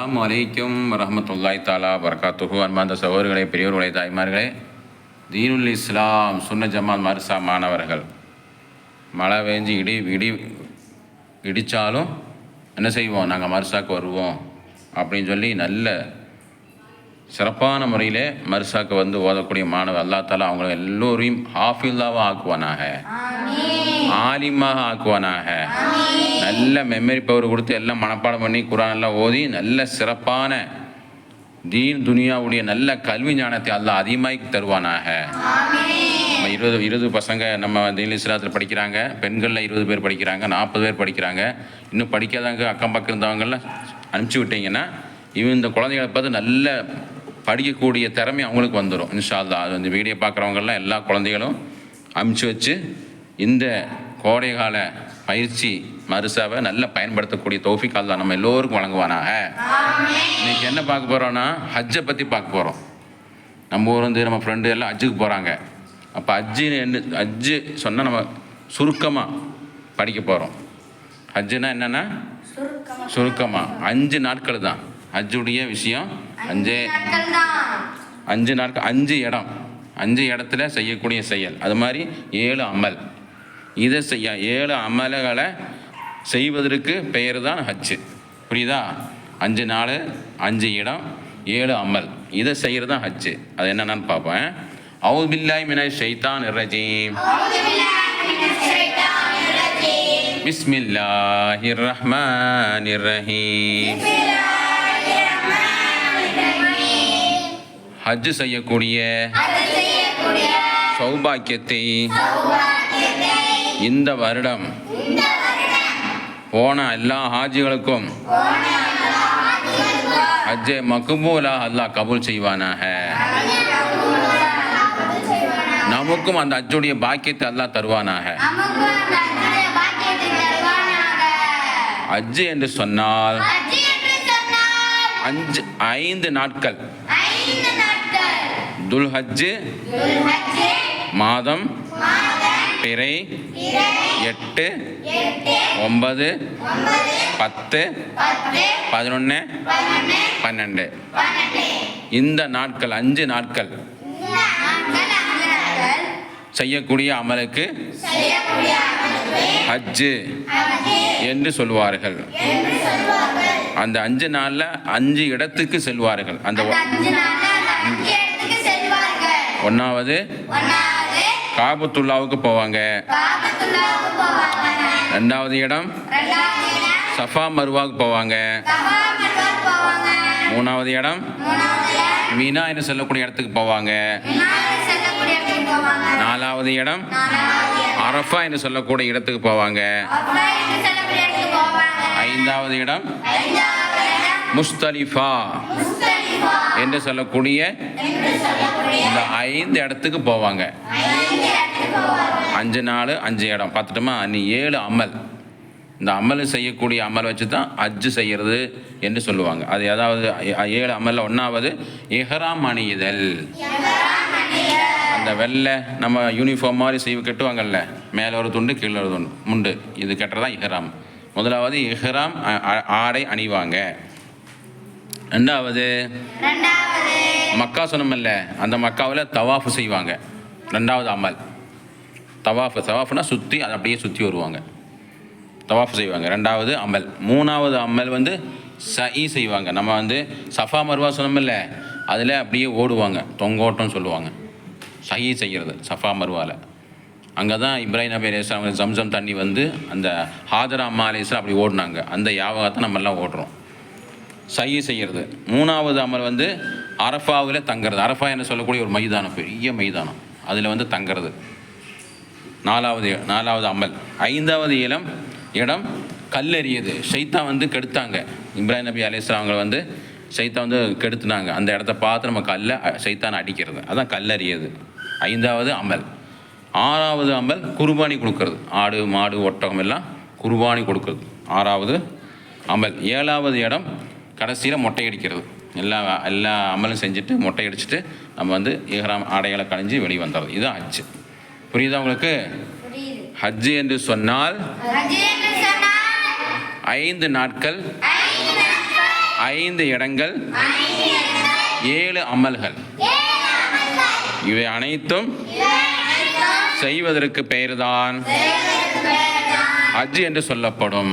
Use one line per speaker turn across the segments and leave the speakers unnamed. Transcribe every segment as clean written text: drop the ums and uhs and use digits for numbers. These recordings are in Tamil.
அஸ்ஸலாமு அலைக்கும் வரஹ்மத்துல்லாஹி தஆலா வபரகாத்துஹு. அன்பார்ந்த சகோதரர்களே, பெரியோர்களே, தாய்மார்களே, தீனுல் இஸ்லாம் சுன்ன ஜமாத் மர்சா மாணவர்கள், மழை பெஞ்சு இடித்தாலும் என்ன செய்வோம், நாங்கள் மர்சாக்கு வருவோம் அப்படின்னு சொல்லி நல்ல சிறப்பான முறையில் மர்சாக்கு வந்து ஓதக்கூடிய மாணவர் அல்லாஹ் தஆலா அவங்கள எல்லோரையும் ஹாஃபில்லாவாக ஆக்குவானாக, ஆலிமாக ஆக்குவானாக. நல்ல மெமரி பவர் கொடுத்து எல்லாம் மனப்பாடம் பண்ணி குர்ஆன் எல்லாம் ஓதி நல்ல சிறப்பான தீன் துனியாவுடைய நல்ல கல்வி ஞானத்தை அல்லாஹ் அதிகமாகி தருவானாக. நம்ம 20 பசங்க நம்ம தீனுல் இஸ்லாத்தில் படிக்கிறாங்க. பெண்களில் 20 பேர் படிக்கிறாங்க, 40 பேர் படிக்கிறாங்க. இன்னும் படிக்காதவங்க அக்கம் பக்கம் இருந்தவங்கெல்லாம் அனுப்பிச்சி விட்டீங்கன்னா இந்த குழந்தைகளை பார்த்து நல்ல படிக்கக்கூடிய திறமை அவங்களுக்கு வந்துடும் இன்ஷா அல்லாஹ். அது வந்து வீடியோ பார்க்குறவங்கெல்லாம் எல்லா குழந்தைகளும் அனுப்பிச்சி வச்சு இந்த கோடைகால பயிற்சி மர்சாவை நல்லா பயன்படுத்தக்கூடிய தௌஃபீக் அல்லாஹ் நம்ம எல்லோருக்கும் வழங்குவானாக. இன்றைக்கி என்ன பார்க்க போகிறோன்னா, ஹஜ்ஜை பற்றி பார்க்க போகிறோம். நம்ம ஊர் வந்து நம்ம ஃப்ரெண்டு எல்லாம் ஹஜ்ஜுக்கு போகிறாங்க. அப்போ ஹஜ்ஜு சொன்னால் நம்ம சுருக்கமாக படிக்க போகிறோம். ஹஜ்ஜுனா என்னென்னா சுருக்கமாக 5 நாட்கள் தான் ஹஜ்ஜுடைய விஷயம். 5 நாட்கள், 5 இடம், 5 இடத்துல செய்யக்கூடிய செயல், அது மாதிரி 7 அமல். இதை 7 அமல்களை செய்வதற்கு பெயர் தான் ஹஜ்ஜு. புரியுதா? 5 நாள், 5 இடம், 7 அமல், இதை செய்கிறது தான் ஹஜ்ஜு. அது என்னென்னு பார்ப்பேன். அஊது பில்லாஹி மினஷ் ஷைத்தானிர் ரஜீம். பிஸ்மில்லாஹிர் ரஹ்மானிர் ரஹீம். ஹஜ்ஜு செய்யக்கூடிய சௌபாக்கியத்தை இந்த வருடம் போன எல்லா ஹாஜிகளுக்கும் ஹஜ்ஜே மக்பூலா அல்லாஹ் கபூல் செய்வானாக. நமக்கும் அந்த ஹஜ்ஜுடைய பாக்கியத்தை அல்லாஹ் தருவானாக. ஹஜ்ஜு என்று சொன்னால் 5 நாட்கள். துல் ஹஜ்ஜு மாதம், பிறை 8, 9, 10, 11, 12 இந்த நாட்கள், 5 நாட்கள் செய்யக்கூடிய அமலுக்கு ஹஜ்ஜு என்று சொல்வார்கள். அந்த 5 நாளில் 5 இடத்துக்கு செல்வார்கள். அந்த 1வது காபத்துல்லாவுக்கு போவாங்க. 2வது இடம் சஃபா மர்வாவுக்கு போவாங்க. 3வது இடம் மீனா என்று சொல்லக்கூடிய இடத்துக்கு போவாங்க. 4வது இடம் அரஃபா என்று சொல்லக்கூடிய இடத்துக்கு போவாங்க. 5வது இடம் முஸ்தலிஃபா என்று சொல்லக்கூடிய இந்த 5 இடத்துக்கு போவாங்க. 5 நாள் 5 இடம் பார்த்துட்டோமா? நீ 7 அமல். இந்த அமல் செய்யக்கூடிய அமல் வச்சு தான் ஹஜ்ஜு செய்கிறது என்று சொல்லுவாங்க. அது அதாவது 7 அமலில் 1வது இஹ்ராம் அணியுதல். அந்த வெள்ளை நம்ம யூனிஃபார்ம் மாதிரி செய்து கட்டுவாங்கல்ல, மேலே ஒரு துண்டு கீழே ஒரு துண்டு முண்டு, இது கட்டுறதான் இஹ்ராம். முதலாவது இஹ்ராம் ஆடை அணிவாங்க. 2வது மக்கா சொன்னோம்ல, அந்த மக்காவில் தவாஃபு செய்வாங்க. 2வது அமல் தவாஃப்னா சுற்றி, அதை அப்படியே சுற்றி வருவாங்க, தவாஃப் செய்வாங்க. 2வது அமல். 3வது அமல் வந்து சஇ செய்வாங்க. நம்ம வந்து சஃபா மர்வா சொன்னோம்ல, அதில் அப்படியே ஓடுவாங்க, தொங்கோட்டம் சொல்லுவாங்க. சஹி செய்கிறது சஃபா மர்வாவில். அங்கே தான் இப்ராஹிம் நபி அலைஹிஸ்ஸலாம் ஜம்சம் தண்ணி வந்து அந்த ஹாஜரா அம்மா அலைஹிஸ்ஸலாம் அப்படி ஓடினாங்க. அந்த யாவகத்தை நம்மெல்லாம் ஓடுறோம். சஹி செய்கிறது. 3வது அமல் வந்து அரஃபாவில் தங்கிறது. அரஃபா என்று சொல்லக்கூடிய ஒரு மைதானம், பெரிய மைதானம், அதில் வந்து தங்கிறது. 4வது அமல். 5வது இடம் கல்லெறியது. ஷைத்தான் வந்து கெடுத்தாங்க. இப்ராஹிம் நபி அலைஹிஸ்ஸலாம் அவங்களை வந்து ஷைத்தான் வந்து கெடுத்துனாங்க. அந்த இடத்த பார்த்து நம்ம ஷைத்தானை அடிக்கிறது, அதான் கல்லெறியது. 5வது அமல். 6வது அமல் குர்பானி கொடுக்கறது. ஆடு மாடு ஒட்டகம் எல்லாம் குர்பானி கொடுக்குறது 6வது அமல். 7வது இடம் கடைசியில் மொட்டை அடிக்கிறது. எல்லா அமலும் செஞ்சுட்டு மொட்டை அடிச்சுட்டு நம்ம வந்து இஹ்ராம் ஆடைகளை கழிஞ்சு வெளியே வந்துடுறது. இதுதான் ஹஜ்ஜு. புரியுதா உங்களுக்கு? ஹஜ்ஜு என்று சொன்னால் 5 நாட்கள் 5 இடங்கள், 7 அமல்கள். இவை அனைத்தும் செய்வதற்கு பெயர்தான் ஹஜ் என்று சொல்லப்படும்.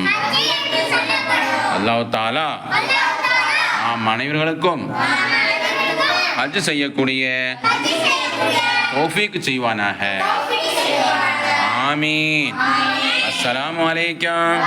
அல்லாஹ் தஆலா நாம் அனைவர்களுக்கும் ஹஜ் செய்யக்கூடிய தௌஃபீக் செய்வானாக. ஆமீன். அஸ்ஸலாமு அலைக்கும்.